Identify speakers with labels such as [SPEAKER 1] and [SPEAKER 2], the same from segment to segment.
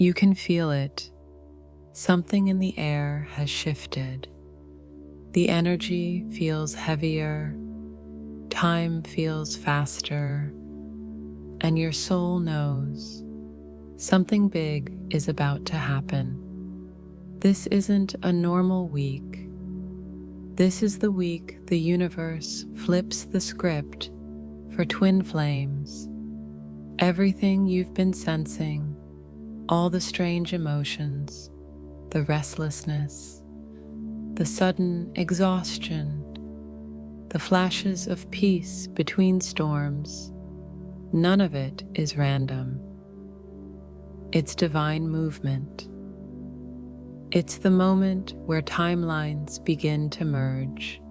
[SPEAKER 1] You can feel it. Something in the air has shifted. The energy feels heavier, time feels faster, and your soul knows something big is about to happen. This isn't a normal week. This is the week the universe flips the script for twin flames. Everything you've been sensing, all the strange emotions, the restlessness, the sudden exhaustion, the flashes of peace between storms, none of it is random. It's divine movement. It's the moment where timelines begin to merge,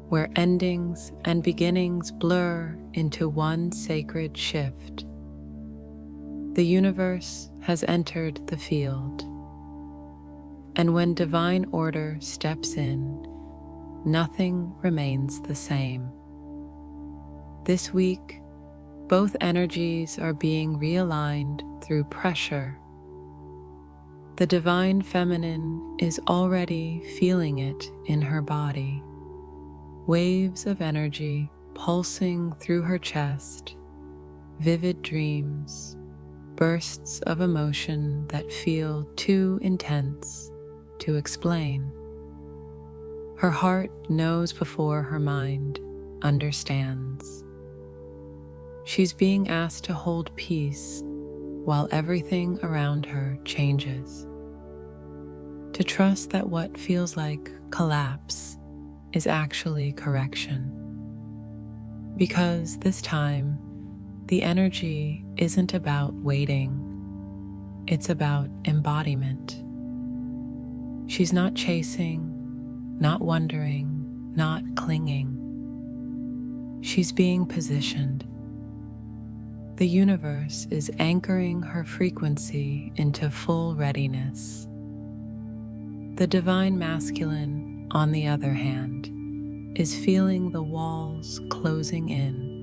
[SPEAKER 1] where endings and beginnings blur into one sacred shift. The universe has entered the field, and when divine order steps in, nothing remains the same. This week, both energies are being realigned through pressure. The divine feminine is already feeling it in her body, waves of energy pulsing through her chest, vivid dreams, bursts of emotion that feel too intense to explain. Her heart knows before her mind understands. She's being asked to hold peace while everything around her changes. To trust that what feels like collapse is actually correction. Because this time, the energy isn't about waiting, it's about embodiment. She's not chasing, not wondering, not clinging. She's being positioned. The universe is anchoring her frequency into full readiness. The divine masculine, on the other hand, is feeling the walls closing in.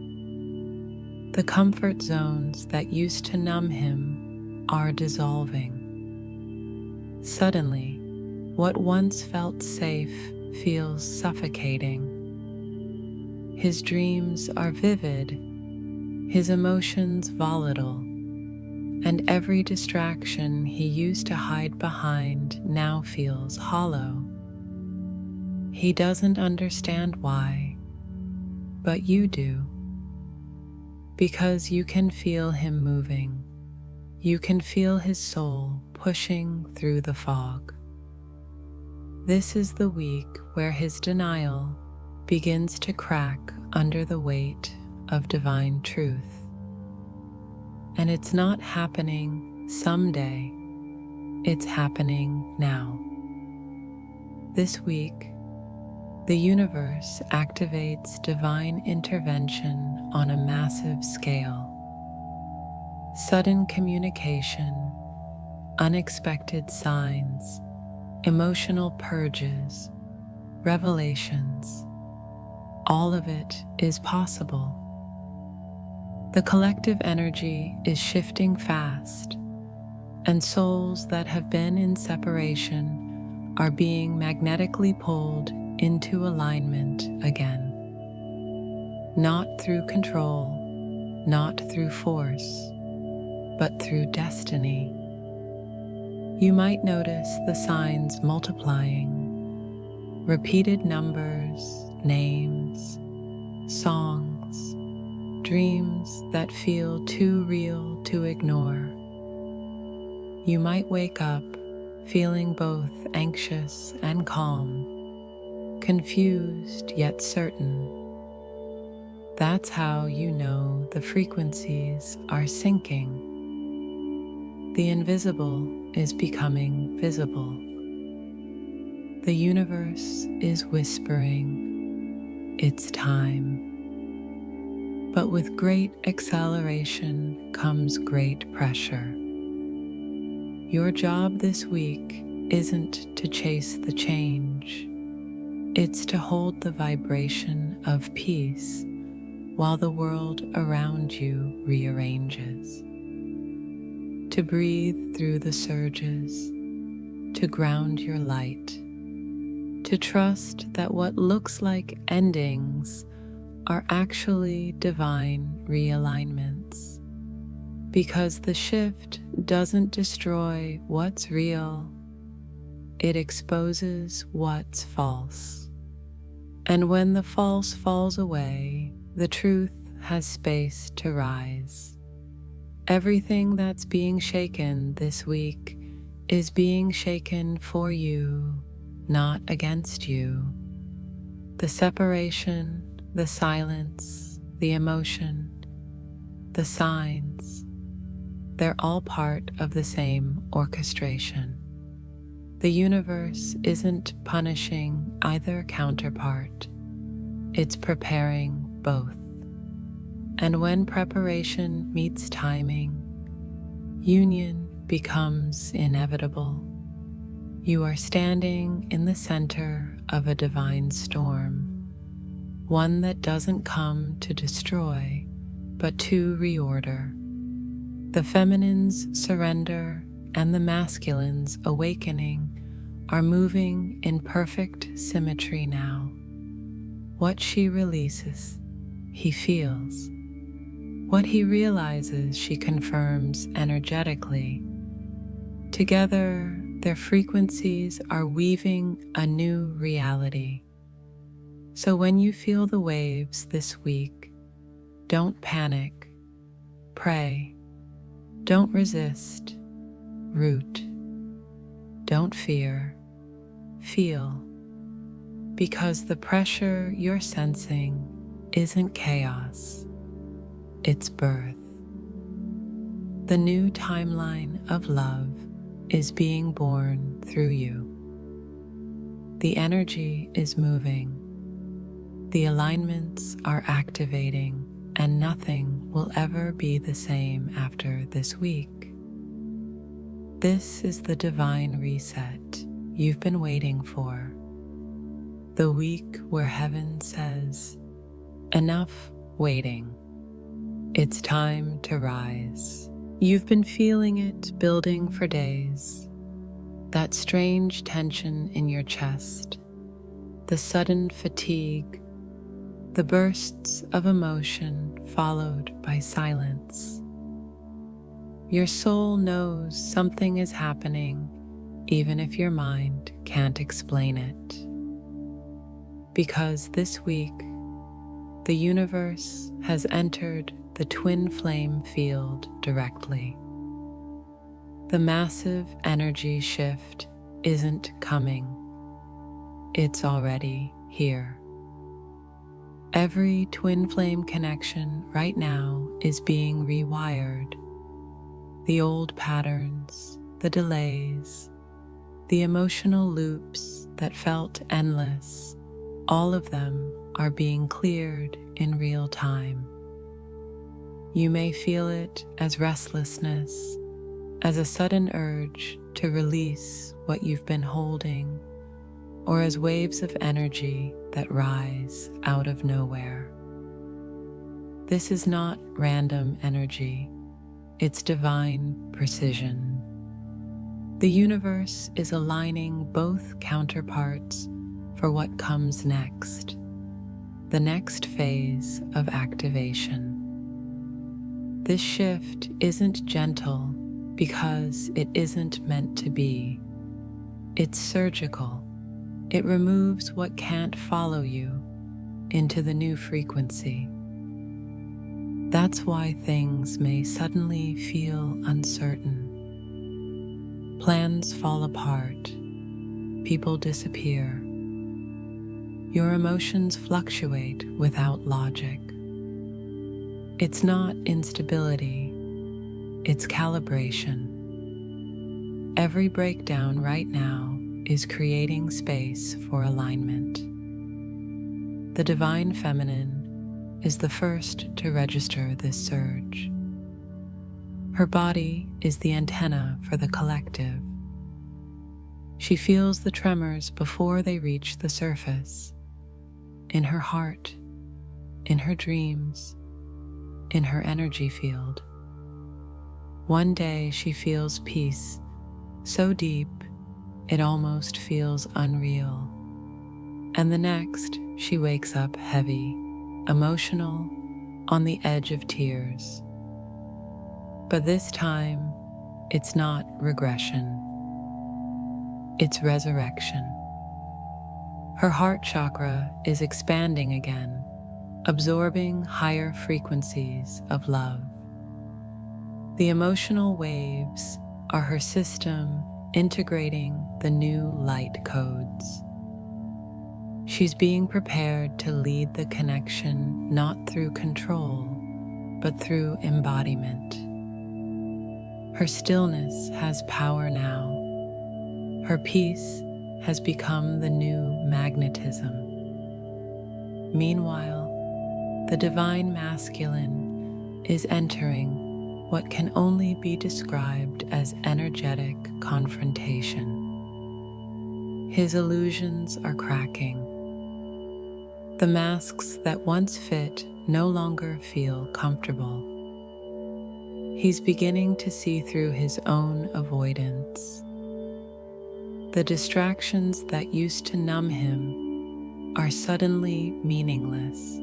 [SPEAKER 1] The comfort zones that used to numb him are dissolving. Suddenly, what once felt safe feels suffocating. His dreams are vivid, his emotions volatile, and every distraction he used to hide behind now feels hollow. He doesn't understand why, but you do. Because you can feel him moving, you can feel his soul pushing through the fog. This is the week where his denial begins to crack under the weight of divine truth. And it's not happening someday, it's happening now. This week, the universe activates divine intervention on a massive scale. Sudden communication, unexpected signs, emotional purges, revelations, all of it is possible. The collective energy is shifting fast, and souls that have been in separation are being magnetically pulled into alignment again. Not through control, not through force, but through destiny. You might notice the signs multiplying, repeated numbers, names, songs, dreams that feel too real to ignore. You might wake up feeling both anxious and calm, confused yet certain. That's how you know the frequencies are syncing. The invisible is becoming visible. The universe is whispering, it's time. But with great acceleration comes great pressure. Your job this week isn't to chase the change. It's to hold the vibration of peace while the world around you rearranges. to breathe through the surges, to ground your light, to trust that what looks like endings are actually divine realignments. Because the shift doesn't destroy what's real, it exposes what's false. And when the false falls away, the truth has space to rise. Everything that's being shaken this week is being shaken for you, not against you. The separation, the silence, the emotion, the signs, they're all part of the same orchestration. The universe isn't punishing either counterpart, it's preparing both. And when preparation meets timing, union becomes inevitable. You are standing in the center of a divine storm, one that doesn't come to destroy, but to reorder. The feminine's surrender and the masculine's awakening are moving in perfect symmetry now. What she releases, he feels. What he realizes, she confirms energetically. Together, their frequencies are weaving a new reality. So when you feel the waves this week, don't panic, pray. Don't resist, root. Don't fear, feel. Because the pressure you're sensing isn't chaos, it's birth. The new timeline of love is being born through you. The energy is moving. The alignments are activating, and nothing will ever be the same after this week. This is the divine reset you've been waiting for. The week where heaven says, enough waiting. It's time to rise. You've been feeling it building for days. That strange tension in your chest, the sudden fatigue, the bursts of emotion followed by silence. Your soul knows something is happening, even if your mind can't explain it. Because this week, the universe has entered the twin flame field directly. The massive energy shift isn't coming. It's already here. Every twin flame connection right now is being rewired. The old patterns, the delays, the emotional loops that felt endless, all of them are being cleared in real time. You may feel it as restlessness, as a sudden urge to release what you've been holding, or as waves of energy that rise out of nowhere. This is not random energy, it's divine precision. The universe is aligning both counterparts for what comes next, the next phase of activation. This shift isn't gentle because it isn't meant to be. It's surgical. It removes what can't follow you into the new frequency. That's why things may suddenly feel uncertain. Plans fall apart. People disappear. Your emotions fluctuate without logic. It's not instability, it's calibration. Every breakdown right now is creating space for alignment. The divine feminine is the first to register this surge. Her body is the antenna for the collective. She feels the tremors before they reach the surface, in her heart, in her dreams, in her energy field. One day she feels peace so deep it almost feels unreal. And the next, she wakes up heavy, emotional, on the edge of tears. But this time, it's not regression. It's resurrection. Her heart chakra is expanding again, absorbing higher frequencies of love. The emotional waves are her system integrating the new light codes. She's being prepared to lead the connection not through control, but through embodiment. Her stillness has power now. Her peace has become the new magnetism. Meanwhile, the divine masculine is entering what can only be described as energetic confrontation. His illusions are cracking. The masks that once fit no longer feel comfortable. He's beginning to see through his own avoidance. The distractions that used to numb him are suddenly meaningless.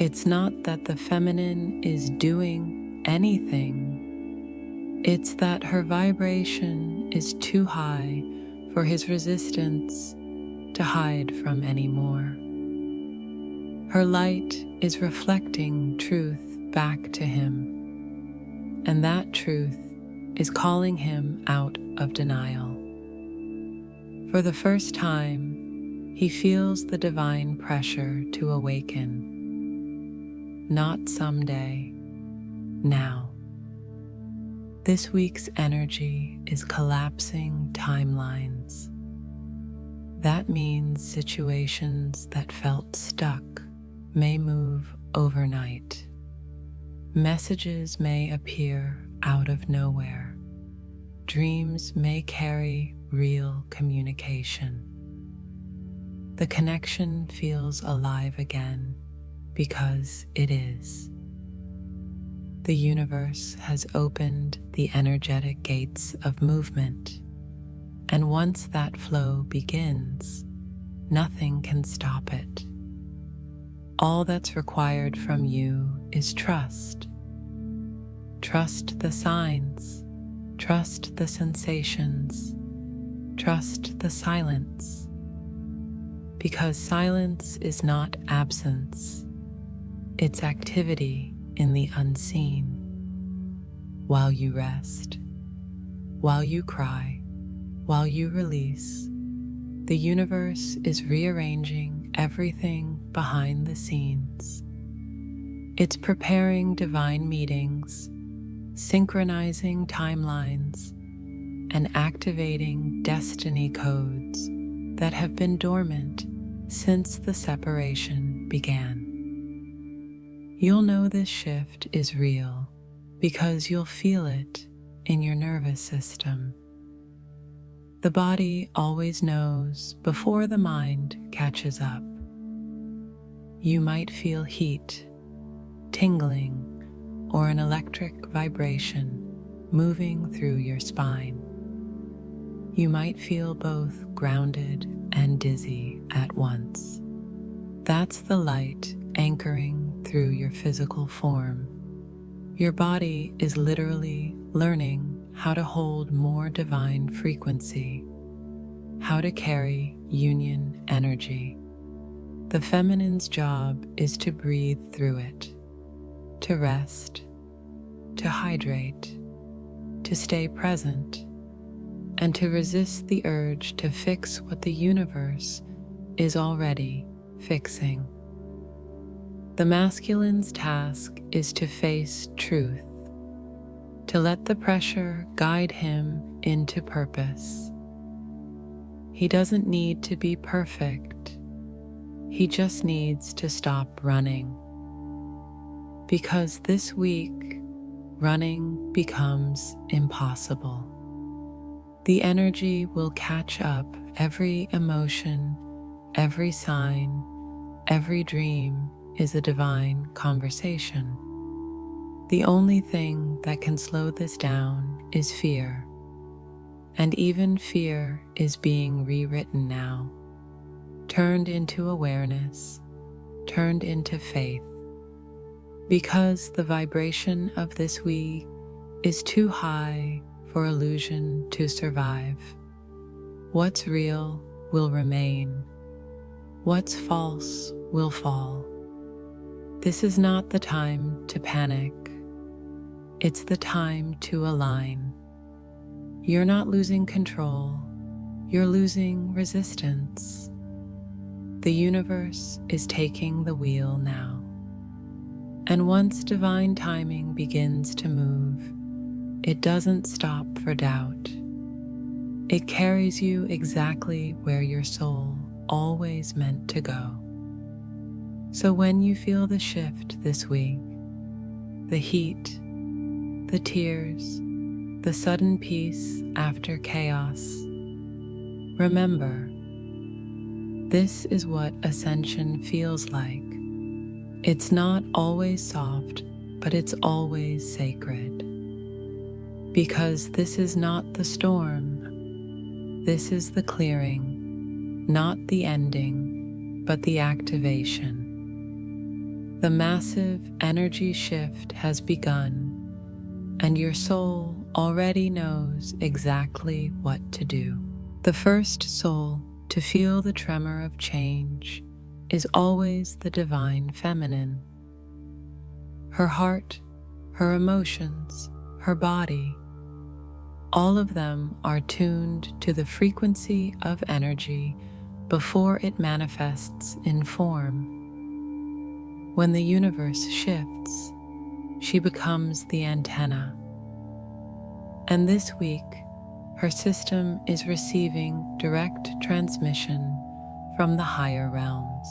[SPEAKER 1] It's not that the feminine is doing anything. It's that her vibration is too high for his resistance to hide from anymore. Her light is reflecting truth back to him, and that truth is calling him out of denial. For the first time, he feels the divine pressure to awaken. Not someday, now. This week's energy is collapsing timelines. That means situations that felt stuck may move overnight. Messages may appear out of nowhere. Dreams may carry real communication. The connection feels alive again because it is. The universe has opened the energetic gates of movement, and once that flow begins, nothing can stop it. All that's required from you is trust. Trust the signs, trust the sensations, trust the silence. Because silence is not absence, it's activity in the unseen. While you rest, while you cry, while you release, the universe is rearranging everything behind the scenes. It's preparing divine meetings, synchronizing timelines, and activating destiny codes that have been dormant since the separation began. You'll know this shift is real because you'll feel it in your nervous system. The body always knows before the mind catches up. You might feel heat, tingling, or an electric vibration moving through your spine. You might feel both grounded and dizzy at once. That's the light anchoring through your physical form. Your body is literally learning how to hold more divine frequency, how to carry union energy. The feminine's job is to breathe through it, to rest, to hydrate, to stay present, and to resist the urge to fix what the universe is already fixing. The masculine's task is to face truth, to let the pressure guide him into purpose. He doesn't need to be perfect. He just needs to stop running. Because this week, running becomes impossible. The energy will catch up every emotion, every sign, every dream is a divine conversation. The only thing that can slow this down is fear, and even fear is being rewritten now, turned into awareness, turned into faith, because the vibration of this week is too high for illusion to survive. What's real will remain. What's false will fall. This is not the time to panic. It's the time to align. You're not losing control. You're losing resistance. The universe is taking the wheel now. And once divine timing begins to move, it doesn't stop for doubt. It carries you exactly where your soul always meant to go. So when you feel the shift this week, the heat, the tears, the sudden peace after chaos, remember, this is what ascension feels like. It's not always soft, but it's always sacred. Because this is not the storm. This is the clearing, not the ending, but the activation. The massive energy shift has begun, and your soul already knows exactly what to do. The first soul to feel the tremor of change is always the divine feminine. Her heart, her emotions, her body, all of them are tuned to the frequency of energy before it manifests in form. When the universe shifts, she becomes the antenna. And this week, her system is receiving direct transmission from the higher realms.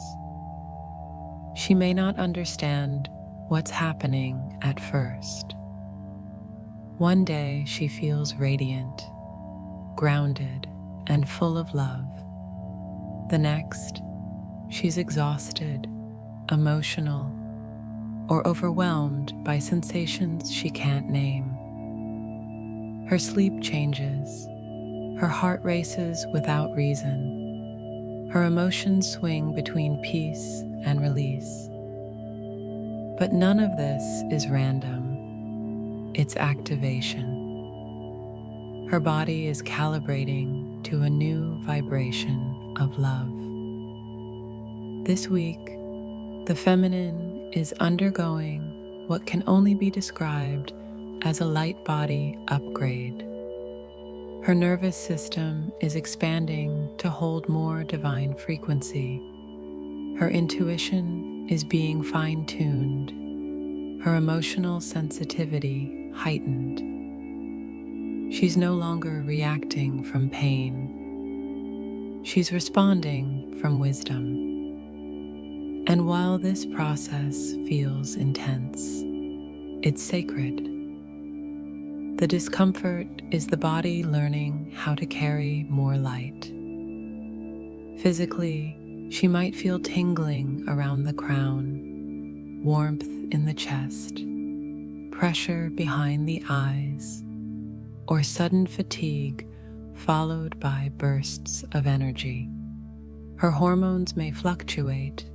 [SPEAKER 1] She may not understand what's happening at first. One day she feels radiant, grounded, and full of love. The next, she's exhausted, emotional, or overwhelmed by sensations she can't name. Her sleep changes, her heart races without reason, her emotions swing between peace and release. But none of this is random, it's activation. Her body is calibrating to a new vibration of love. This week, the feminine is undergoing what can only be described as a light body upgrade. Her nervous system is expanding to hold more divine frequency. Her intuition is being fine-tuned, her emotional sensitivity heightened. She's no longer reacting from pain. She's responding from wisdom. And while this process feels intense, it's sacred. The discomfort is the body learning how to carry more light. Physically, she might feel tingling around the crown, warmth in the chest, pressure behind the eyes, or sudden fatigue followed by bursts of energy. Her hormones may fluctuate,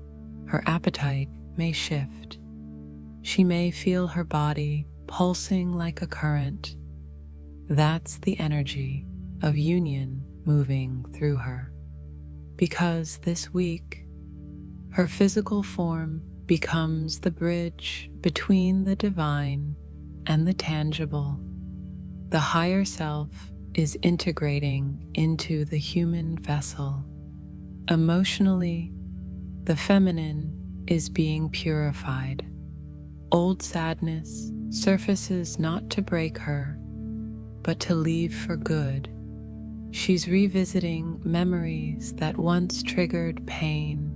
[SPEAKER 1] her appetite may shift. She may feel her body pulsing like a current. That's the energy of union moving through her. Because this week, her physical form becomes the bridge between the divine and the tangible. The higher self is integrating into the human vessel. Emotionally, the feminine is being purified. Old sadness surfaces not to break her, but to leave for good. She's revisiting memories that once triggered pain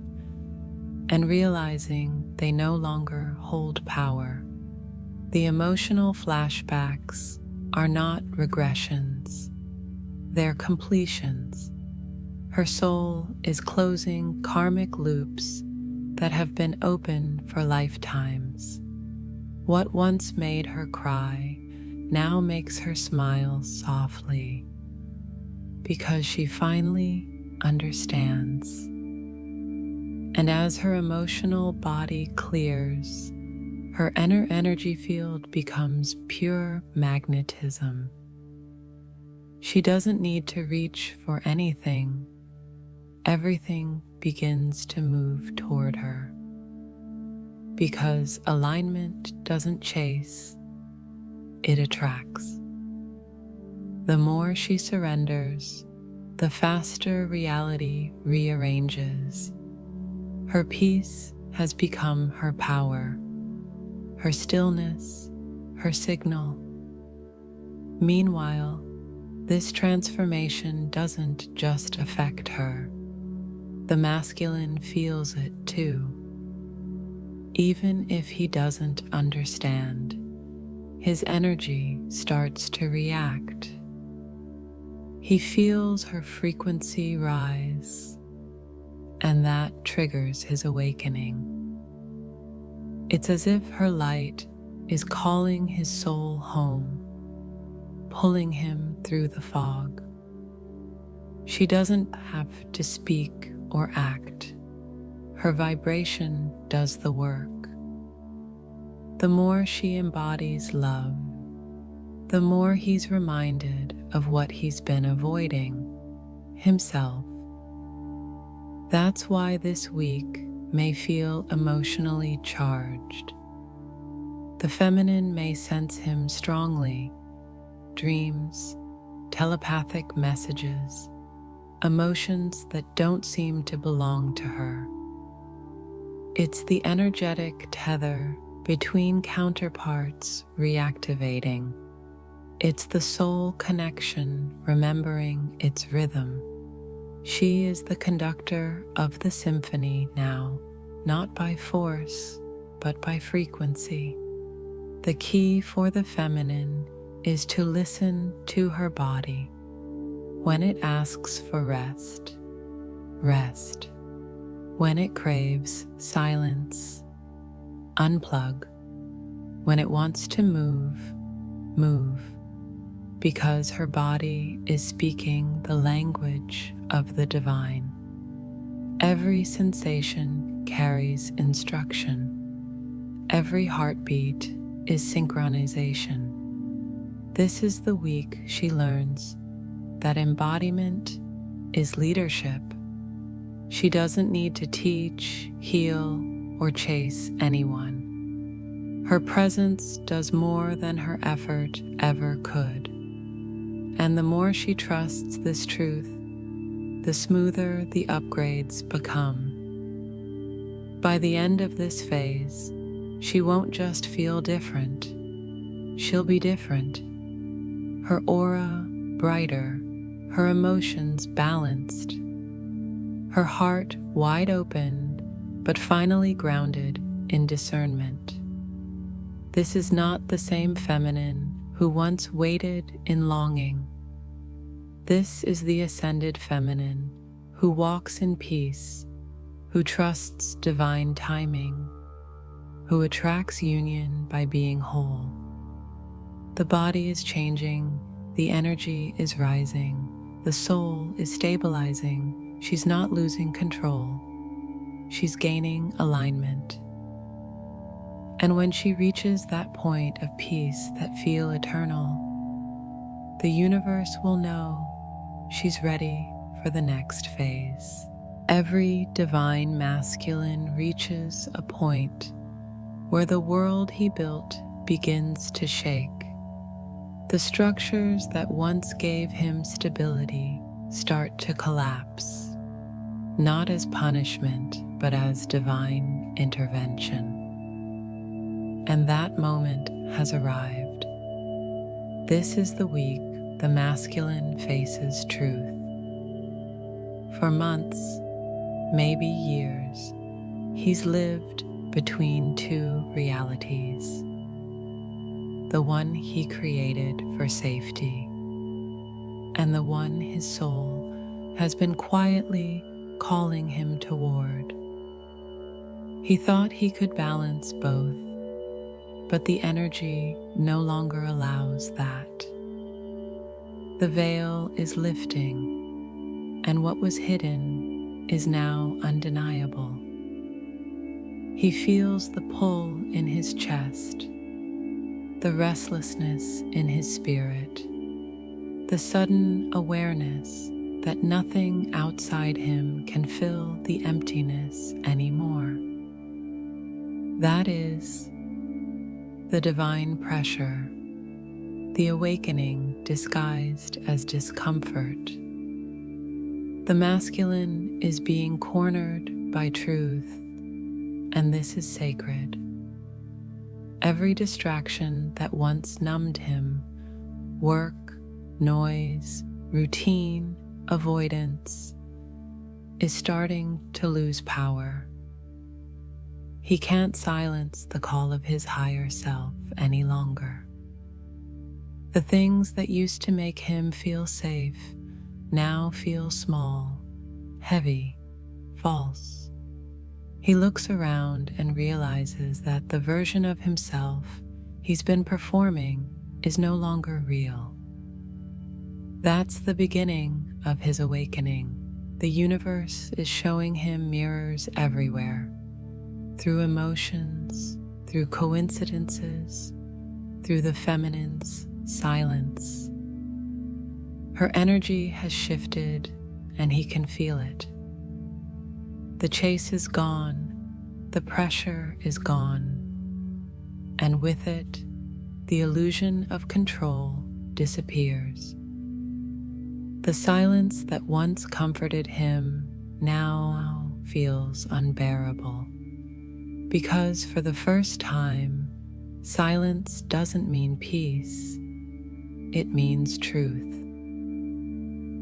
[SPEAKER 1] and realizing they no longer hold power. The emotional flashbacks are not regressions, they're completions. Her soul is closing karmic loops that have been open for lifetimes. What once made her cry now makes her smile softly because she finally understands. And as her emotional body clears, her inner energy field becomes pure magnetism. She doesn't need to reach for anything. Everything begins to move toward her. Because alignment doesn't chase, it attracts. The more she surrenders, the faster reality rearranges. Her peace has become her power, her stillness, her signal. Meanwhile, this transformation doesn't just affect her. The masculine feels it too. Even if he doesn't understand, his energy starts to react. He feels her frequency rise, and that triggers his awakening. It's as if her light is calling his soul home, pulling him through the fog. She doesn't have to speak or act. Her vibration does the work. The more she embodies love, the more he's reminded of what he's been avoiding, himself. That's why this week may feel emotionally charged. The feminine may sense him strongly, dreams, telepathic messages, emotions that don't seem to belong to her. It's the energetic tether between counterparts reactivating. It's the soul connection remembering its rhythm. She is the conductor of the symphony now, not by force, but by frequency. The key for the feminine is to listen to her body. When it asks for rest, rest. When it craves silence, unplug. When it wants to move, move. Because her body is speaking the language of the divine. Every sensation carries instruction. Every heartbeat is synchronization. This is the week she learns that embodiment is leadership. She doesn't need to teach, heal, or chase anyone. Her presence does more than her effort ever could. And the more she trusts this truth, the smoother the upgrades become. By the end of this phase, she won't just feel different. She'll be different. Her aura brighter, her emotions balanced, her heart wide open, but finally grounded in discernment. This is not the same feminine who once waited in longing. This is the ascended feminine who walks in peace, who trusts divine timing, who attracts union by being whole. The body is changing, the energy is rising, the soul is stabilizing. She's not losing control. She's gaining alignment. And when she reaches that point of peace that feels eternal, the universe will know she's ready for the next phase. Every divine masculine reaches a point where the world he built begins to shake. The structures that once gave him stability start to collapse, not as punishment, but as divine intervention. And that moment has arrived. This is the week the masculine faces truth. For months, maybe years, he's lived between two realities. The one he created for safety, and the one his soul has been quietly calling him toward. He thought he could balance both, but the energy no longer allows that. The veil is lifting, and what was hidden is now undeniable. He feels the pull in his chest, the restlessness in his spirit, the sudden awareness that nothing outside him can fill the emptiness anymore. That is the divine pressure, the awakening disguised as discomfort. The masculine is being cornered by truth, and this is sacred. Every distraction that once numbed him, work, noise, routine, avoidance, is starting to lose power. He can't silence the call of his higher self any longer. The things that used to make him feel safe now feel small, heavy, false. He looks around and realizes that the version of himself he's been performing is no longer real. That's the beginning of his awakening. The universe is showing him mirrors everywhere, through emotions, through coincidences, through the feminine's silence. Her energy has shifted, and he can feel it. The chase is gone, the pressure is gone, and with it, the illusion of control disappears. The silence that once comforted him now feels unbearable, because for the first time, silence doesn't mean peace, it means truth.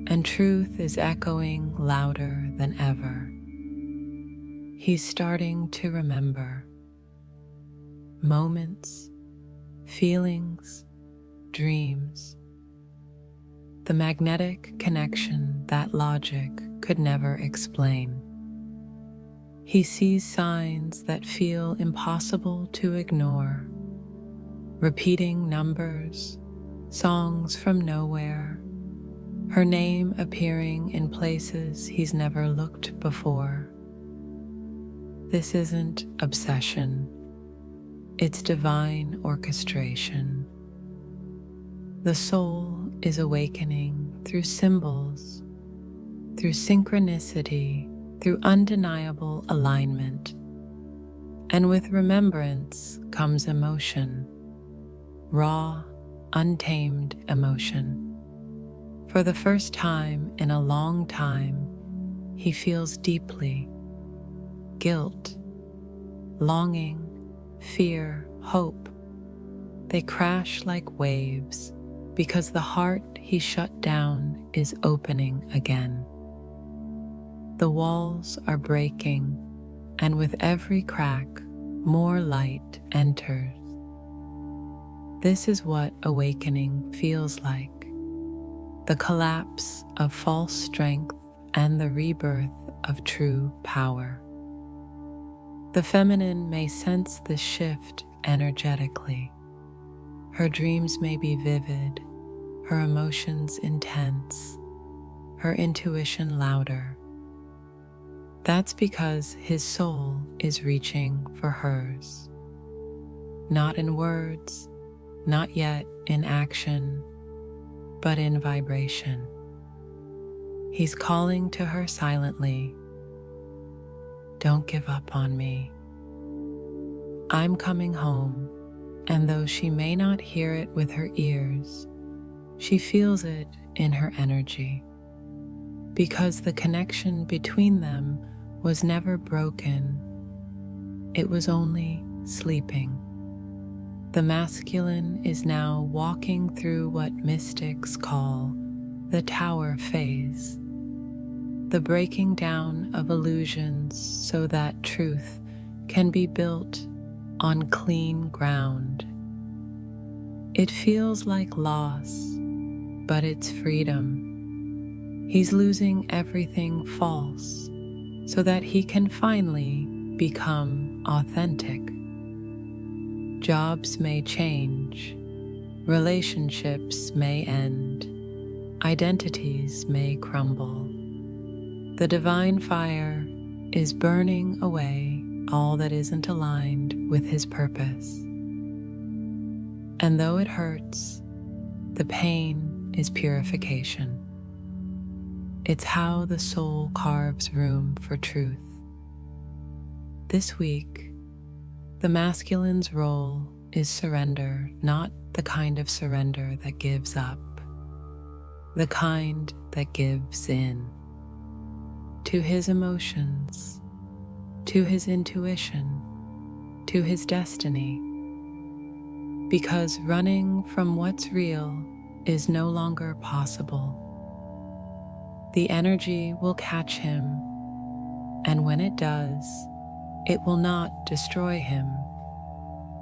[SPEAKER 1] And truth is echoing louder than ever. He's starting to remember moments, feelings, dreams. The magnetic connection that logic could never explain. He sees signs that feel impossible to ignore, repeating numbers, songs from nowhere, her name appearing in places he's never looked before. This isn't obsession, it's divine orchestration. The soul is awakening through symbols, through synchronicity, through undeniable alignment. And with remembrance comes emotion, raw, untamed emotion. For the first time in a long time, he feels deeply guilt, longing, fear, hope. They crash like waves because the heart he shut down is opening again. The walls are breaking, and with every crack, more light enters. This is what awakening feels like: the collapse of false strength and the rebirth of true power. The feminine may sense this shift energetically. Her dreams may be vivid, her emotions intense, her intuition louder. That's because his soul is reaching for hers. Not in words, not yet in action, but in vibration. He's calling to her silently. Don't give up on me. I'm coming home, and though she may not hear it with her ears, she feels it in her energy, because the connection between them was never broken. It was only sleeping. The masculine is now walking through what mystics call the tower phase, the breaking down of illusions so that truth can be built on clean ground. It feels like loss, but it's freedom. He's losing everything false so that he can finally become authentic. Jobs may change, relationships may end, identities may crumble. The divine fire is burning away all that isn't aligned with His purpose. And though it hurts, the pain is purification. It's how the soul carves room for truth. This week, the masculine's role is surrender, not the kind of surrender that gives up, the kind that gives in to his emotions, to his intuition, to his destiny. Because running from what's real is no longer possible. The energy will catch him, and when it does, it will not destroy him.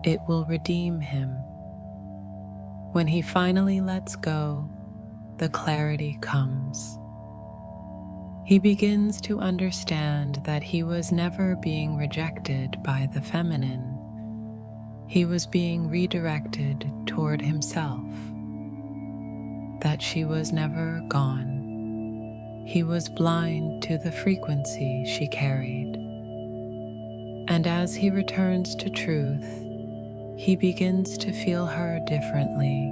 [SPEAKER 1] It will redeem him. When he finally lets go, the clarity comes. He begins to understand that he was never being rejected by the feminine. He was being redirected toward himself. That she was never gone. He was blind to the frequency she carried. And as he returns to truth, he begins to feel her differently,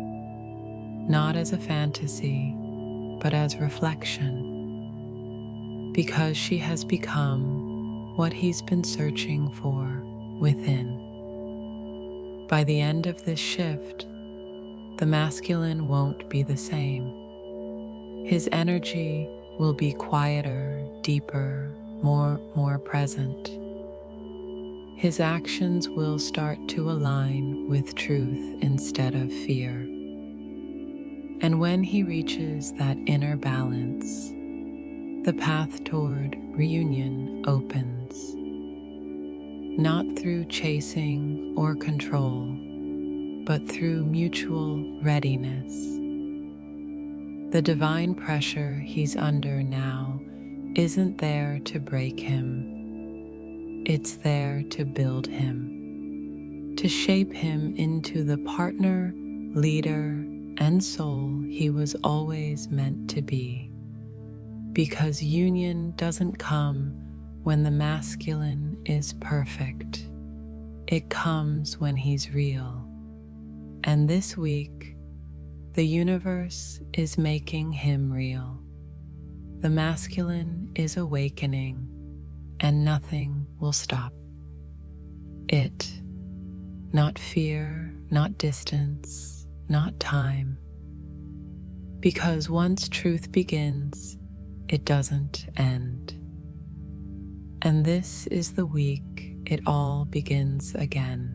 [SPEAKER 1] not as a fantasy, but as reflection, because she has become what he's been searching for within. By the end of this shift, the masculine won't be the same. His energy will be quieter, deeper, more present. His actions will start to align with truth instead of fear. And when he reaches that inner balance, the path toward reunion opens. Not through chasing or control, but through mutual readiness. The divine pressure he's under now isn't there to break him. It's there to build him, to shape him into the partner, leader, and soul he was always meant to be. Because union doesn't come when the masculine is perfect. It comes when he's real. And this week, the universe is making him real. The masculine is awakening, and nothing will stop it. Not fear, not distance, not time. Because once truth begins, it doesn't end. And this is the week it all begins again.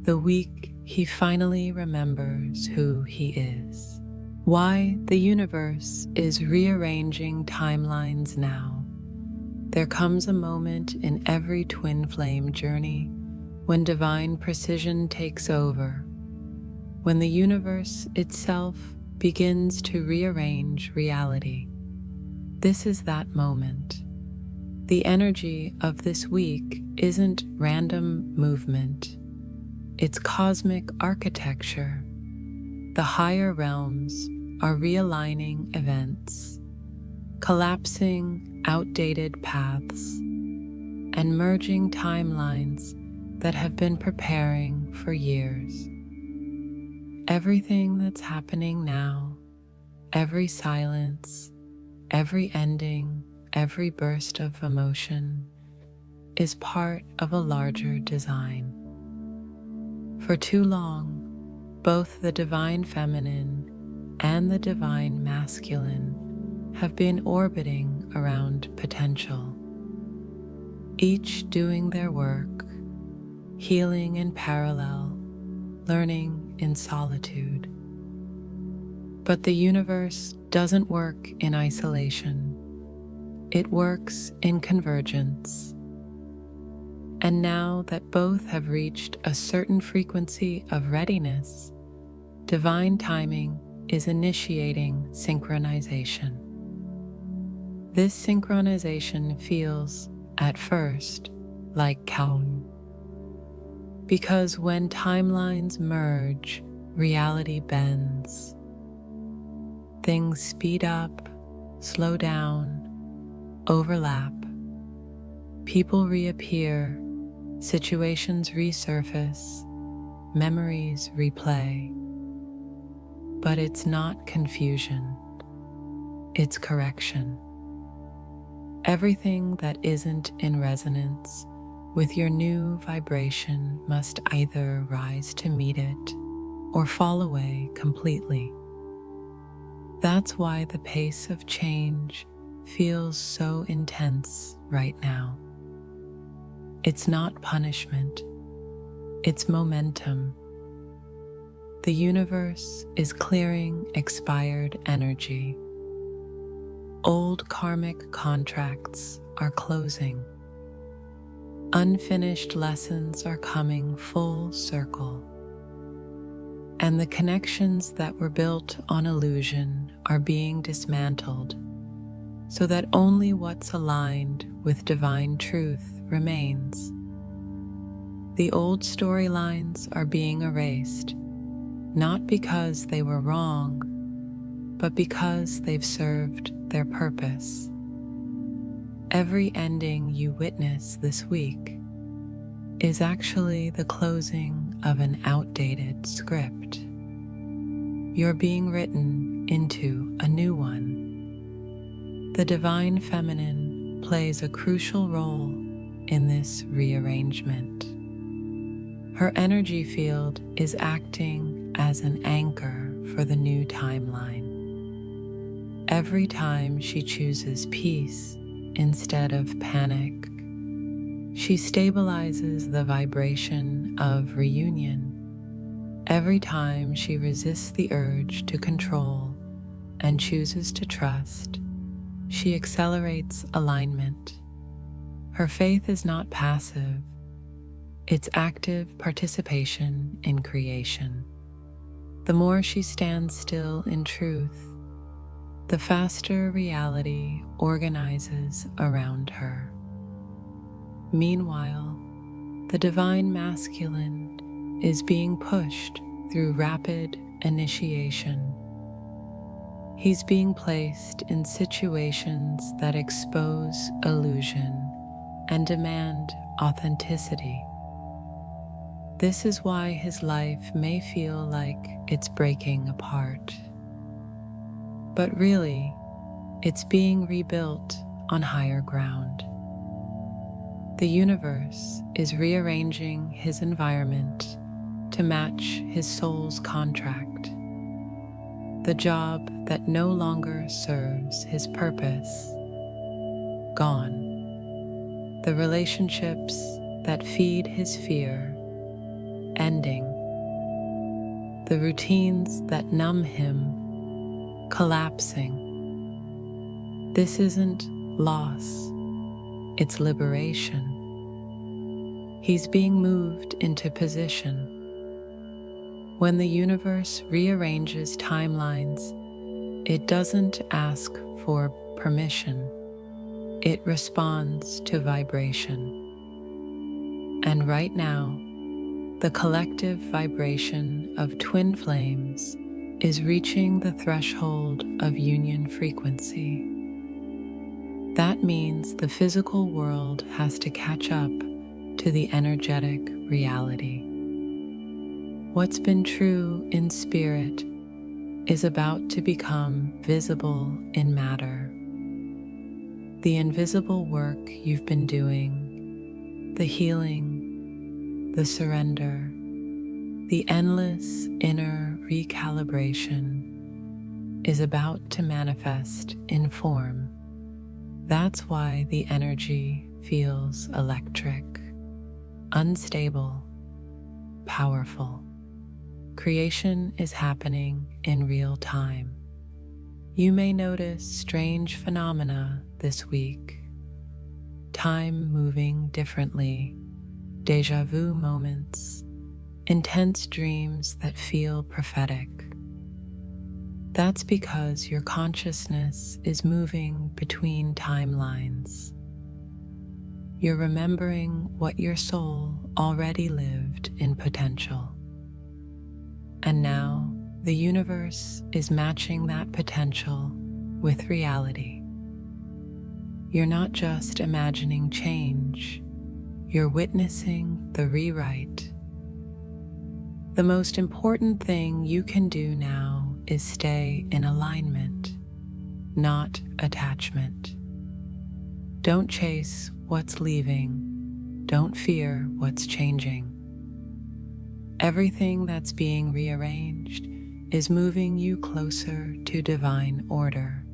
[SPEAKER 1] The week he finally remembers who he is. Why the universe is rearranging timelines now. There comes a moment in every twin flame journey when divine precision takes over, when the universe itself begins to rearrange reality. This is that moment. The energy of this week isn't random movement. It's cosmic architecture. The higher realms are realigning events, collapsing outdated paths, and merging timelines that have been preparing for years. Everything that's happening now, every silence, every ending, every burst of emotion, is part of a larger design. For too long, both the divine feminine and the divine masculine have been orbiting around potential, each doing their work, healing in parallel, learning in solitude. But the universe doesn't work in isolation. It works in convergence. And now that both have reached a certain frequency of readiness, divine timing is initiating synchronization. This synchronization feels, at first, like calm. Because when timelines merge, reality bends. Things speed up, slow down, overlap. People reappear, situations resurface, memories replay. But it's not confusion, it's correction. Everything that isn't in resonance with your new vibration must either rise to meet it or fall away completely. That's why the pace of change feels so intense right now. It's not punishment, it's momentum. The universe is clearing expired energy. Old karmic contracts are closing. Unfinished lessons are coming full circle. And the connections that were built on illusion are being dismantled so that only what's aligned with divine truth remains. The old storylines are being erased, not because they were wrong, but because they've served their purpose. Every ending you witness this week is actually the closing of an outdated script. You're being written into a new one. The divine feminine plays a crucial role in this rearrangement. Her energy field is acting as an anchor for the new timeline. Every time she chooses peace instead of panic, she stabilizes the vibration of reunion. Every time she resists the urge to control and chooses to trust, she accelerates alignment. Her faith is not passive, it's active participation in creation. The more she stands still in truth, the faster reality organizes around her. Meanwhile, the divine masculine is being pushed through rapid initiation. He's being placed in situations that expose illusion and demand authenticity. This is why his life may feel like it's breaking apart. But really, it's being rebuilt on higher ground. The universe is rearranging his environment to match his soul's contract. The job that no longer serves his purpose, gone. The relationships that feed his fear, ending. The routines that numb him, collapsing. This isn't loss, it's liberation. He's being moved into position. When the universe rearranges timelines, it doesn't ask for permission. It responds to vibration. And right now, the collective vibration of twin flames is reaching the threshold of union frequency. That means the physical world has to catch up to the energetic reality. What's been true in spirit is about to become visible in matter. The invisible work you've been doing, the healing, the surrender, the endless inner recalibration is about to manifest in form. That's why the energy feels electric, unstable, powerful. Creation is happening in real time. You may notice strange phenomena this week. Time moving differently, déjà vu moments, intense dreams that feel prophetic. That's because your consciousness is moving between timelines. you're remembering what your soul already lived in potential. And now the universe is matching that potential with reality. You're not just imagining change, you're witnessing the rewrite. The most important thing you can do now is stay in alignment, not attachment. Don't chase what's leaving. Don't fear what's changing. Everything that's being rearranged is moving you closer to divine order.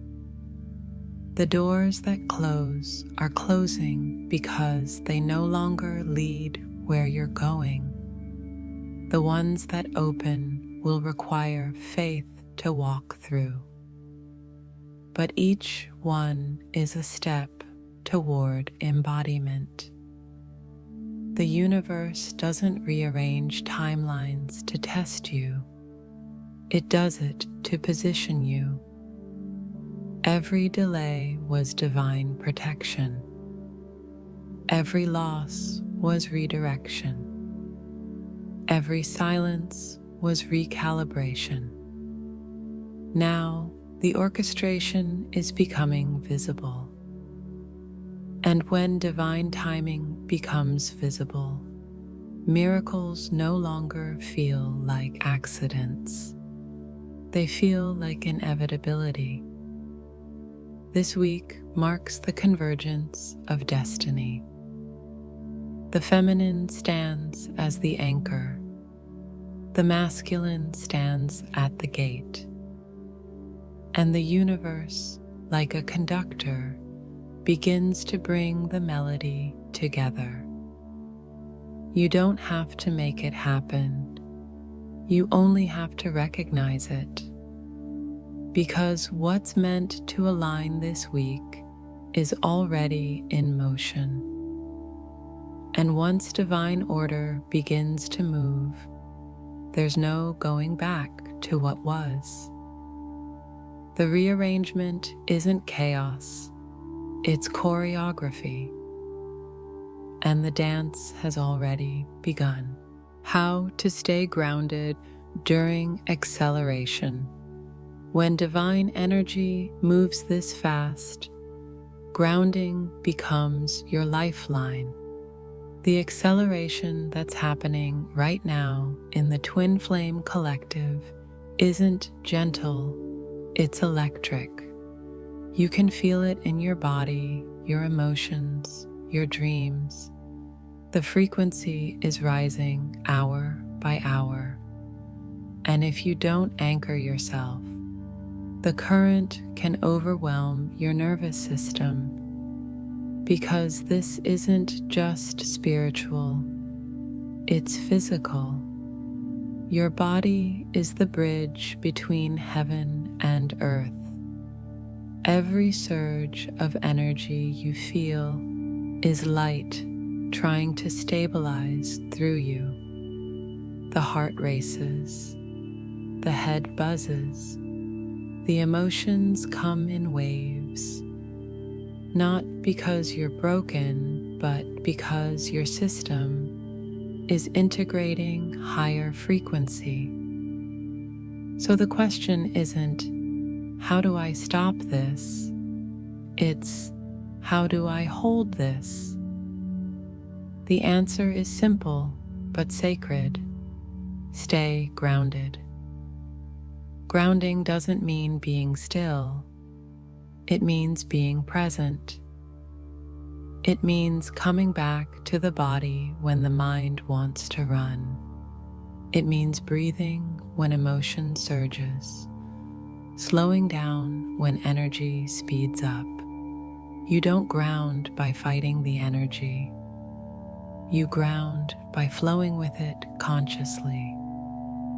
[SPEAKER 1] The doors that close are closing because they no longer lead where you're going. The ones that open will require faith to walk through. But each one is a step toward embodiment. The universe doesn't rearrange timelines to test you. It does it to position you. Every delay was divine protection. Every loss was redirection. Every silence was recalibration. Now, the orchestration is becoming visible. And when divine timing becomes visible, miracles no longer feel like accidents. They feel like inevitability. This week marks the convergence of destiny. The feminine stands as the anchor. The masculine stands at the gate. And the universe, like a conductor, begins to bring the melody together. You don't have to make it happen. You only have to recognize it. Because what's meant to align this week is already in motion. And once divine order begins to move, there's no going back to what was. The rearrangement isn't chaos, it's choreography. And the dance has already begun. How to stay grounded during acceleration. When divine energy moves this fast, grounding becomes your lifeline. The acceleration that's happening right now in the Twin Flame Collective isn't gentle, it's electric. You can feel it in your body, your emotions, your dreams. The frequency is rising hour by hour. And if you don't anchor yourself, the current can overwhelm your nervous system. Because this isn't just spiritual, it's physical. Your body is the bridge between heaven and earth. Every surge of energy you feel is light trying to stabilize through you. The heart races, the head buzzes, the emotions come in waves. Not because you're broken, but because your system is integrating higher frequency. So the question isn't, how do I stop this? It's, how do I hold this? The answer is simple but sacred. Stay grounded. Grounding doesn't mean being still. It means being present. It means coming back to the body when the mind wants to run. It means breathing when emotion surges, slowing down when energy speeds up. You don't ground by fighting the energy. You ground by flowing with it consciously.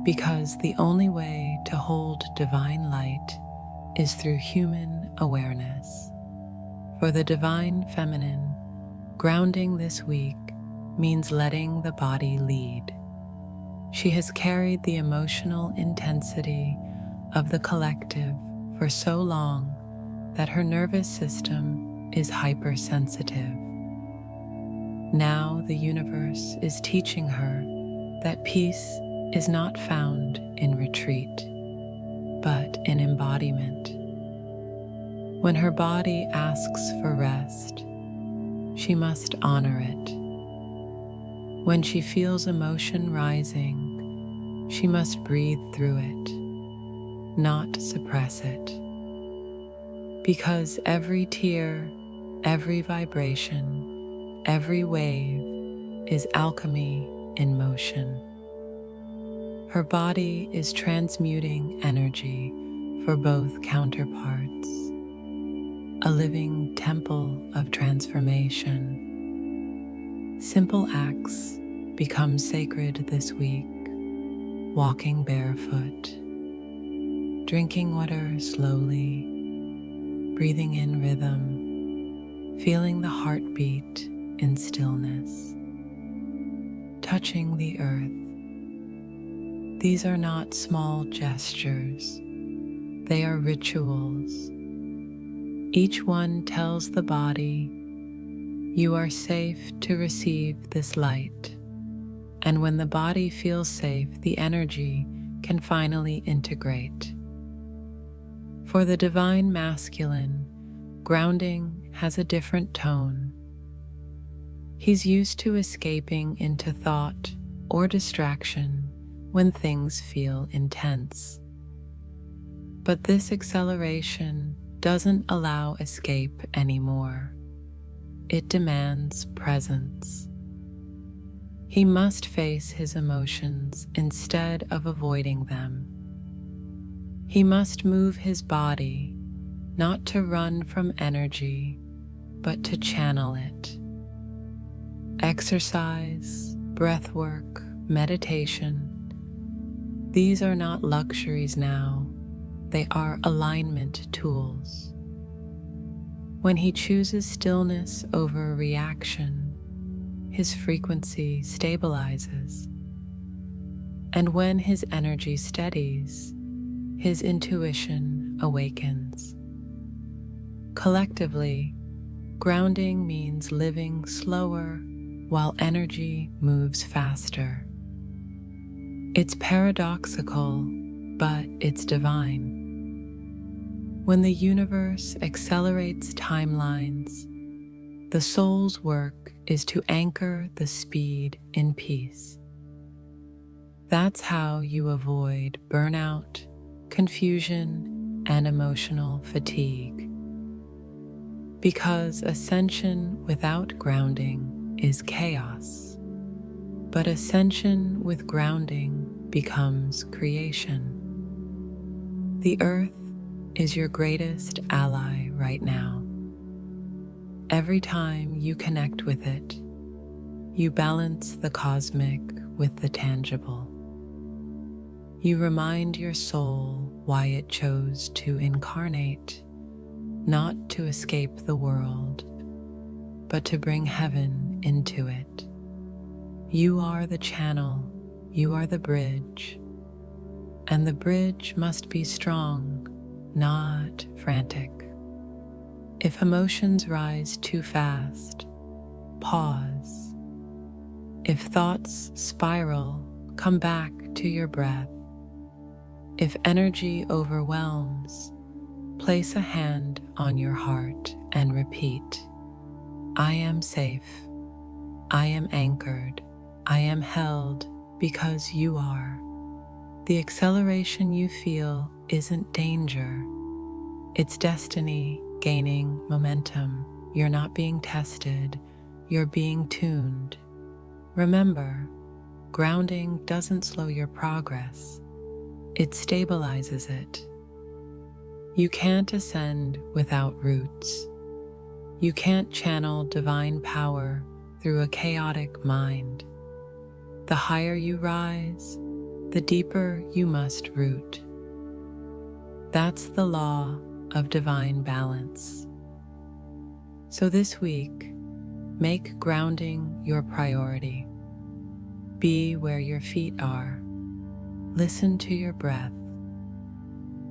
[SPEAKER 1] Because the only way to hold divine light is through human awareness. For the divine feminine, grounding this week means letting the body lead. She has carried the emotional intensity of the collective for so long that her nervous system is hypersensitive. Now the universe is teaching her that peace is not found in retreat, but in embodiment. When her body asks for rest, she must honor it. When she feels emotion rising, she must breathe through it, not suppress it. Because every tear, every vibration, every wave is alchemy in motion. Her body is transmuting energy for both counterparts, a living temple of transformation. Simple acts become sacred this week: walking barefoot, drinking water slowly, breathing in rhythm, feeling the heartbeat in stillness, touching the earth. These are not small gestures, they are rituals. Each one tells the body, you are safe to receive this light. And when the body feels safe, the energy can finally integrate. For the divine masculine, grounding has a different tone. He's used to escaping into thought or distraction when things feel intense. But this acceleration doesn't allow escape anymore. It demands presence. He must face his emotions instead of avoiding them. He must move his body, not to run from energy, but to channel it. Exercise, breathwork, meditation, these are not luxuries now, they are alignment tools. When he chooses stillness over reaction, his frequency stabilizes. And when his energy steadies, his intuition awakens. Collectively, grounding means living slower while energy moves faster. It's paradoxical, but it's divine. When the universe accelerates timelines, the soul's work is to anchor the speed in peace. That's how you avoid burnout, confusion, and emotional fatigue. Because ascension without grounding is chaos, but ascension with grounding becomes creation. The earth is your greatest ally right now. Every time you connect with it, you balance the cosmic with the tangible. You remind your soul why it chose to incarnate, not to escape the world, but to bring heaven into it. You are the channel, you are the bridge, and the bridge must be strong, not frantic. If emotions rise too fast, pause. If thoughts spiral, come back to your breath. If energy overwhelms, place a hand on your heart and repeat, I am safe, I am anchored, I am held because you are. The acceleration you feel isn't danger, it's destiny gaining momentum. You're not being tested, you're being tuned. Remember, grounding doesn't slow your progress, it stabilizes it. You can't ascend without roots. You can't channel divine power through a chaotic mind. The higher you rise, the deeper you must root. That's the law of divine balance. So this week, make grounding your priority. Be where your feet are. Listen to your breath.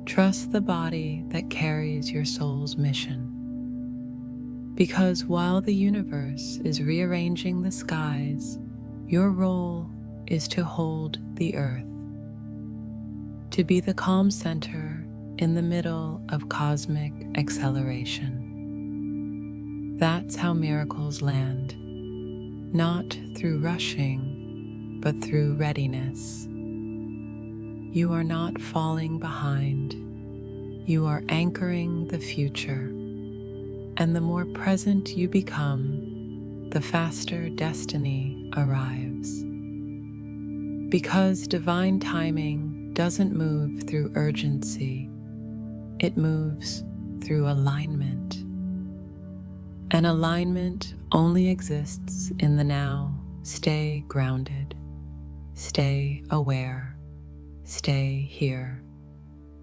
[SPEAKER 1] Trust the body that carries your soul's mission. Because while the universe is rearranging the skies, your role is to hold the earth, to be the calm center in the middle of cosmic acceleration. That's how miracles land, not through rushing, but through readiness. You are not falling behind. You are anchoring the future. And the more present you become, the faster destiny arrives. Because divine timing doesn't move through urgency, it moves through alignment. And alignment only exists in the now. Stay grounded. Stay aware. Stay here.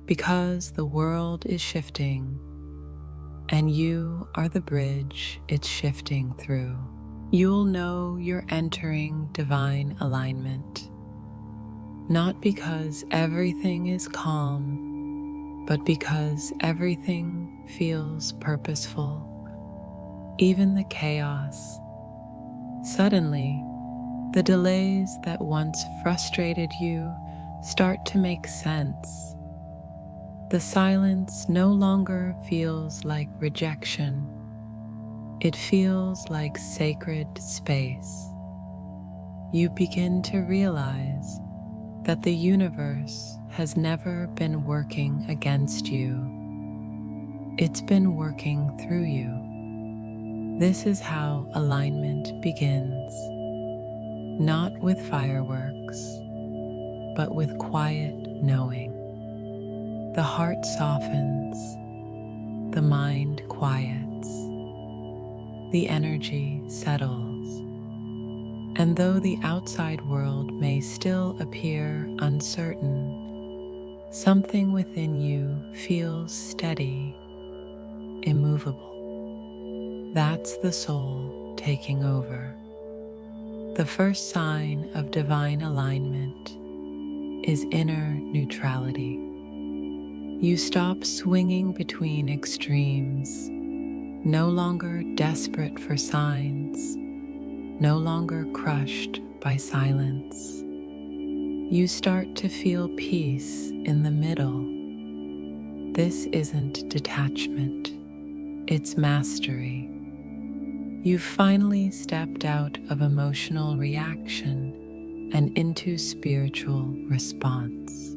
[SPEAKER 1] Because the world is shifting, and you are the bridge it's shifting through. You'll know you're entering divine alignment, not because everything is calm, but because everything feels purposeful, even the chaos. Suddenly, the delays that once frustrated you start to make sense. The silence no longer feels like rejection. It feels like sacred space. You begin to realize that the universe has never been working against you. It's been working through you. This is how alignment begins, not with fireworks, but with quiet knowing. The heart softens, the mind quiets, the energy settles, and though the outside world may still appear uncertain, something within you feels steady, immovable. That's the soul taking over. The first sign of divine alignment is inner neutrality. You stop swinging between extremes, no longer desperate for signs, no longer crushed by silence. You start to feel peace in the middle. This isn't detachment, it's mastery. You've finally stepped out of emotional reaction and into spiritual response.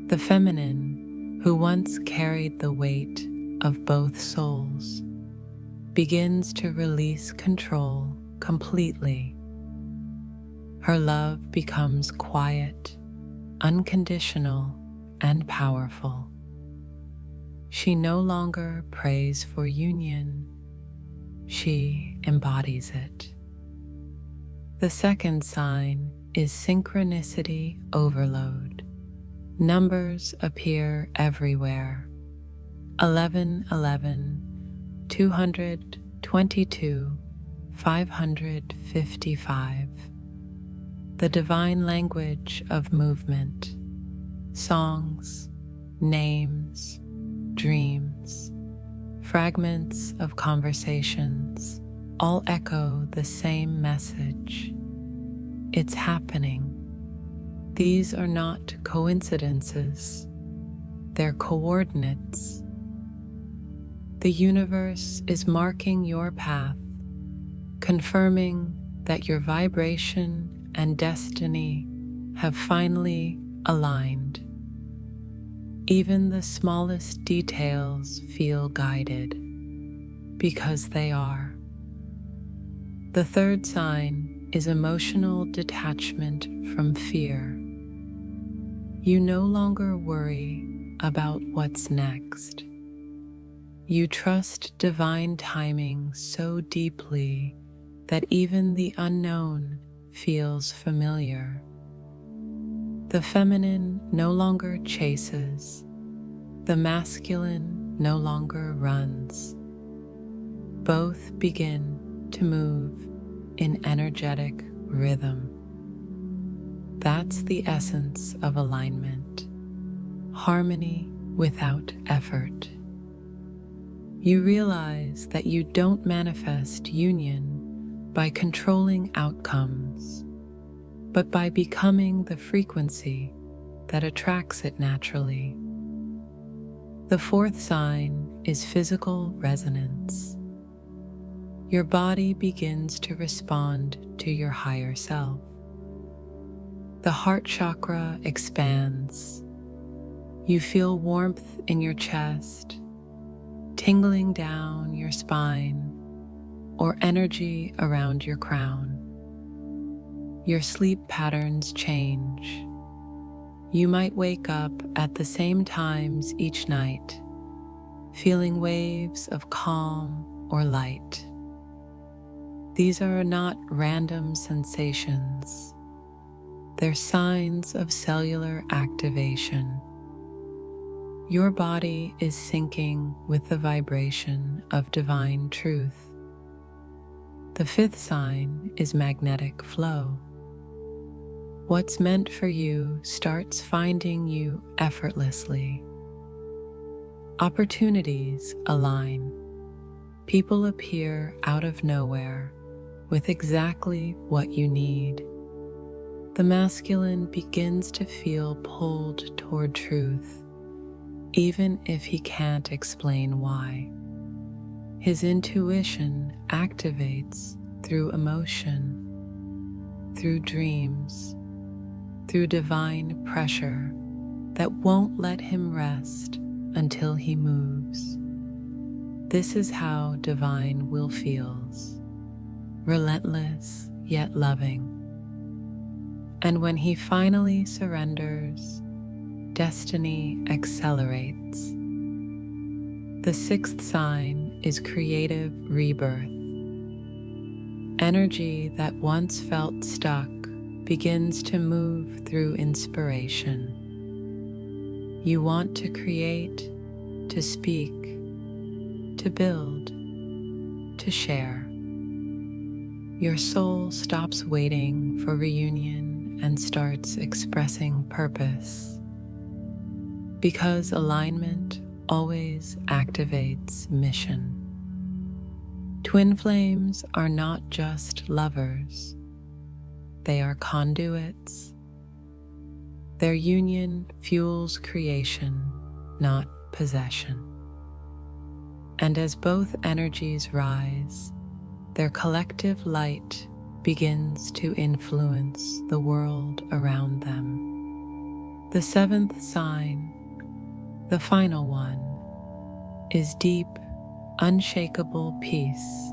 [SPEAKER 1] The feminine, who once carried the weight of both souls, begins to release control completely. Her love becomes quiet, unconditional, and powerful. She no longer prays for union, she embodies it. The second sign is synchronicity overload. Numbers appear everywhere. 1111, 222, 555. The divine language of movement, songs, names, dreams, fragments of conversations, all echo the same message. It's happening. These are not coincidences, they're coordinates. The universe is marking your path, confirming that your vibration and destiny have finally aligned. Even the smallest details feel guided, because they are. The third sign is emotional detachment from fear. You no longer worry about what's next. You trust divine timing so deeply that even the unknown feels familiar. The feminine no longer chases. The masculine no longer runs. Both begin to move in energetic rhythm. That's the essence of alignment, harmony without effort. You realize that you don't manifest union by controlling outcomes, but by becoming the frequency that attracts it naturally. The fourth sign is physical resonance. Your body begins to respond to your higher self. The heart chakra expands. You feel warmth in your chest, tingling down your spine, or energy around your crown. Your sleep patterns change. You might wake up at the same times each night, feeling waves of calm or light. These are not random sensations. They're signs of cellular activation. Your body is syncing with the vibration of divine truth. The fifth sign is magnetic flow. What's meant for you starts finding you effortlessly. Opportunities align. People appear out of nowhere with exactly what you need. The masculine begins to feel pulled toward truth, even if he can't explain why. His intuition activates through emotion, through dreams, through divine pressure that won't let him rest until he moves. This is how divine will feels, relentless yet loving. And when he finally surrenders, destiny accelerates. The sixth sign is creative rebirth. Energy that once felt stuck begins to move through inspiration. You want to create, to speak, to build, to share. Your soul stops waiting for reunion and starts expressing purpose. Because alignment always activates mission. Twin flames are not just lovers. They are conduits. Their union fuels creation, not possession. And as both energies rise, their collective light begins to influence the world around them. The seventh sign, the final one, is deep, unshakable peace.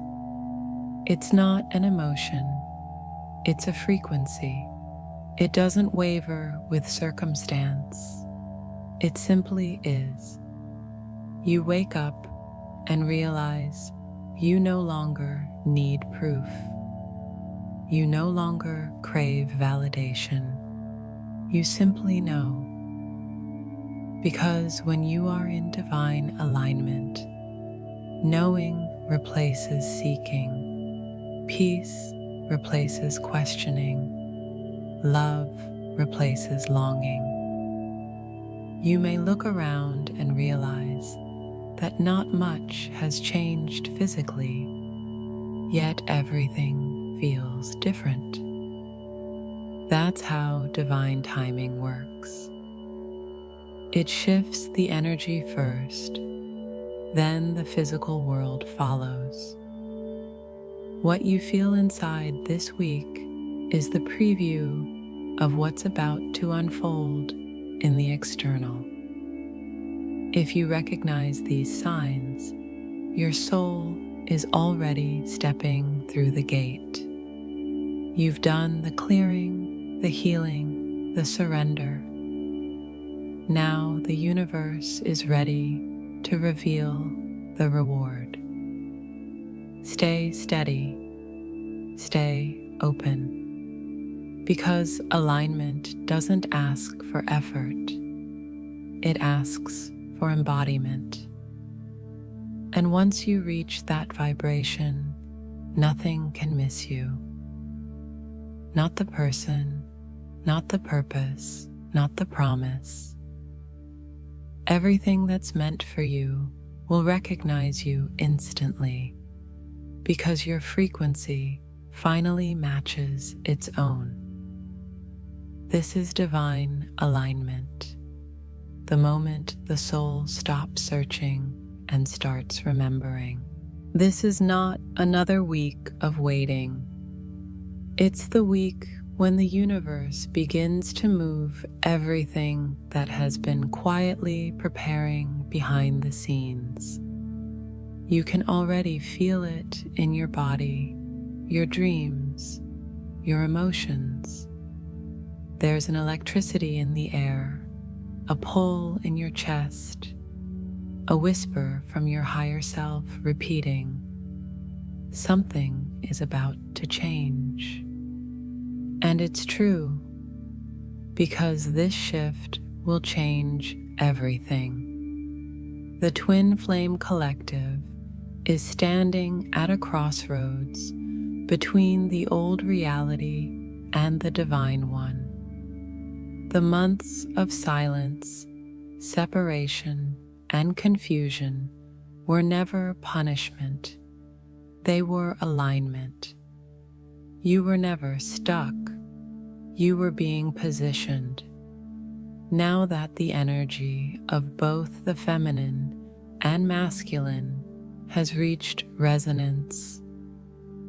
[SPEAKER 1] It's not an emotion. It's a frequency. It doesn't waver with circumstance. It simply is. You wake up and realize you no longer need proof. You no longer crave validation. You simply know. Because when you are in divine alignment, knowing replaces seeking. Peace replaces questioning. Love replaces longing. You may look around and realize that not much has changed physically, yet everything feels different. That's how divine timing works. It shifts the energy first, then the physical world follows. What you feel inside this week is the preview of what's about to unfold in the external. If you recognize these signs, your soul is already stepping through the gate. You've done the clearing, the healing, the surrender. Now the universe is ready to reveal the reward. Stay steady, stay open, because alignment doesn't ask for effort. It asks for embodiment. And once you reach that vibration, nothing can miss you. Not the person, not the purpose, not the promise. Everything that's meant for you will recognize you instantly because your frequency finally matches its own. This is divine alignment, the moment the soul stops searching and starts remembering. This is not another week of waiting. It's the week when the universe begins to move everything that has been quietly preparing behind the scenes. You can already feel it in your body, your dreams, your emotions. There's an electricity in the air, a pull in your chest, a whisper from your higher self repeating, "Something is about to change." And it's true, because this shift will change everything. The Twin Flame Collective is standing at a crossroads between the old reality and the divine one. The months of silence, separation, and confusion were never punishment. They were alignment. You were never stuck. You were being positioned. Now that the energy of both the feminine and masculine has reached resonance,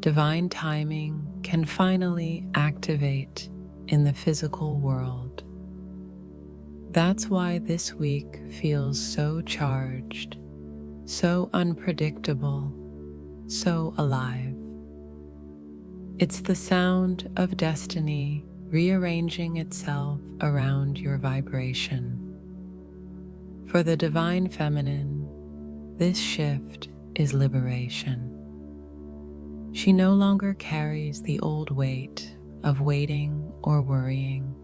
[SPEAKER 1] divine timing can finally activate in the physical world. That's why this week feels so charged, so unpredictable, so alive. It's the sound of destiny rearranging itself around your vibration. For the divine feminine, this shift is liberation. She no longer carries the old weight of waiting or worrying.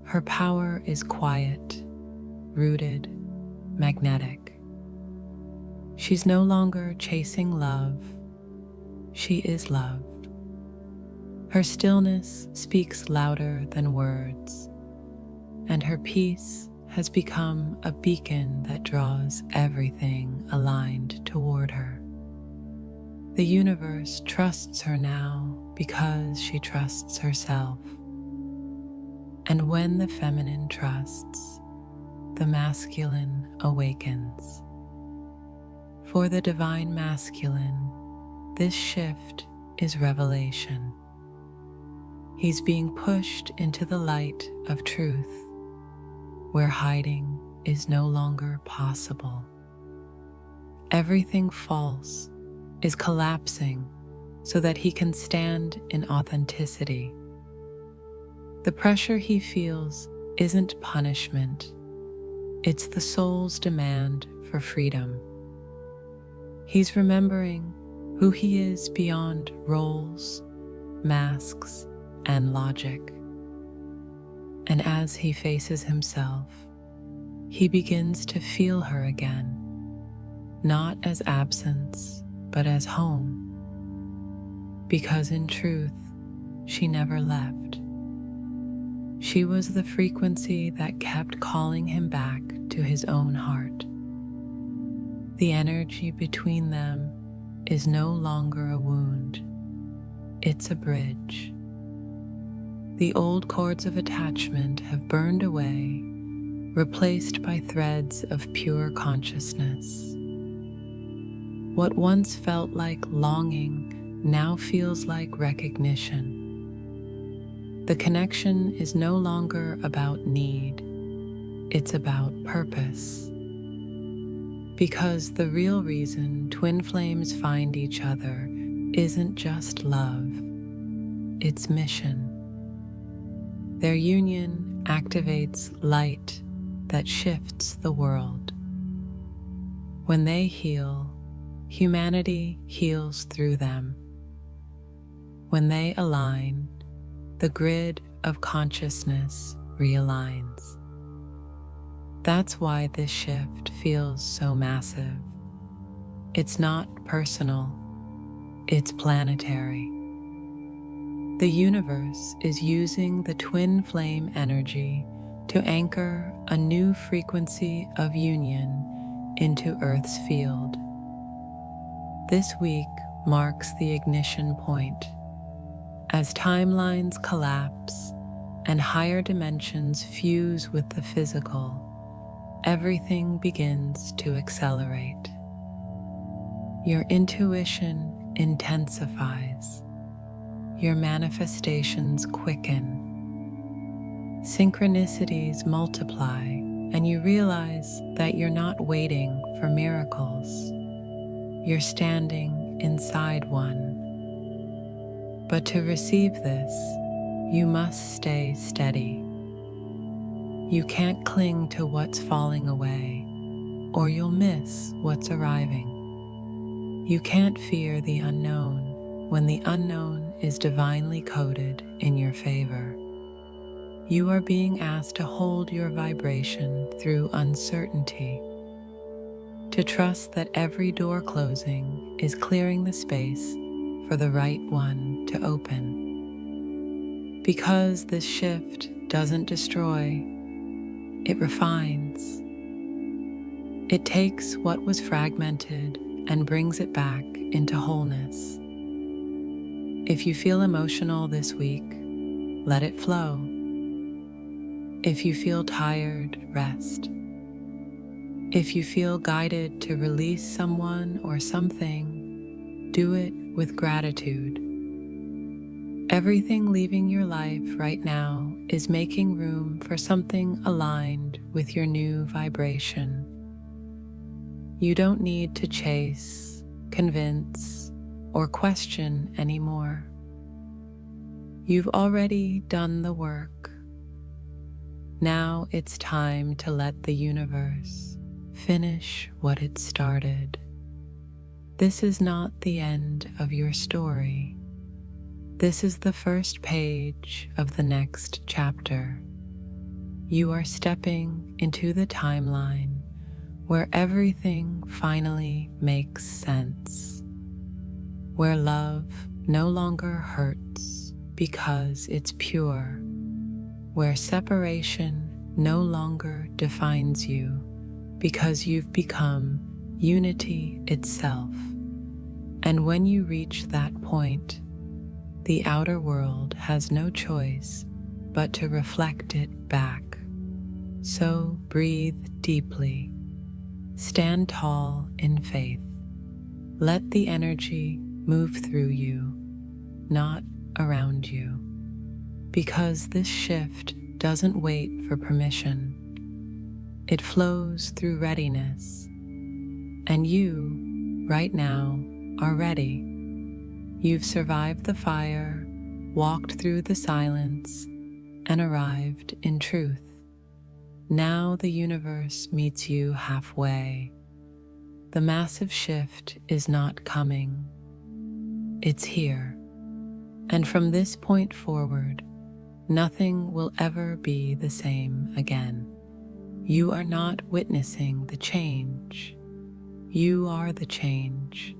[SPEAKER 1] Her power is quiet, rooted, magnetic. She's no longer chasing love. She is loved. Her stillness speaks louder than words, and her peace has become a beacon that draws everything aligned toward her. The universe trusts her now because she trusts herself. And when the feminine trusts, the masculine awakens. For the divine masculine, this shift is revelation. He's being pushed into the light of truth, where hiding is no longer possible. Everything false is collapsing so that he can stand in authenticity. The pressure he feels isn't punishment, it's the soul's demand for freedom. He's remembering who he is beyond roles, masks, and logic. And as he faces himself, he begins to feel her again, not as absence, but as home. Because in truth, she never left. She was the frequency that kept calling him back to his own heart. The energy between them is no longer a wound, it's a bridge. The old cords of attachment have burned away, replaced by threads of pure consciousness. What once felt like longing now feels like recognition. The connection is no longer about need, it's about purpose. Because the real reason twin flames find each other isn't just love, it's mission. Their union activates light that shifts the world. When they heal, humanity heals through them. When they align, the grid of consciousness realigns. That's why this shift feels so massive. It's not personal, it's planetary. The universe is using the twin flame energy to anchor a new frequency of union into Earth's field. This week marks the ignition point. As timelines collapse and higher dimensions fuse with the physical, everything begins to accelerate. Your intuition intensifies. Your manifestations quicken. Synchronicities multiply, and you realize that you're not waiting for miracles. You're standing inside one. But to receive this, you must stay steady. You can't cling to what's falling away, or you'll miss what's arriving. You can't fear the unknown when the unknown is divinely coded in your favor. You are being asked to hold your vibration through uncertainty, to trust that every door closing is clearing the space for the right one to open. Because this shift doesn't destroy, it refines. It takes what was fragmented and brings it back into wholeness. If you feel emotional this week, let it flow. If you feel tired, rest. If you feel guided to release someone or something, do it with gratitude. Everything leaving your life right now is making room for something aligned with your new vibration. You don't need to chase, convince, or question anymore. You've already done the work. Now it's time to let the universe finish what it started. This is not the end of your story. This is the first page of the next chapter. You are stepping into the timeline where everything finally makes sense, where love no longer hurts because it's pure, where separation no longer defines you because you've become unity itself. And when you reach that point, the outer world has no choice but to reflect it back. So breathe deeply. Stand tall in faith. Let the energy move through you, not around you. Because this shift doesn't wait for permission. It flows through readiness. And you, right now, are ready. You've survived the fire, walked through the silence, and arrived in truth. Now the universe meets you halfway. The massive shift is not coming. It's here. And from this point forward, nothing will ever be the same again. You are not witnessing the change. You are the change.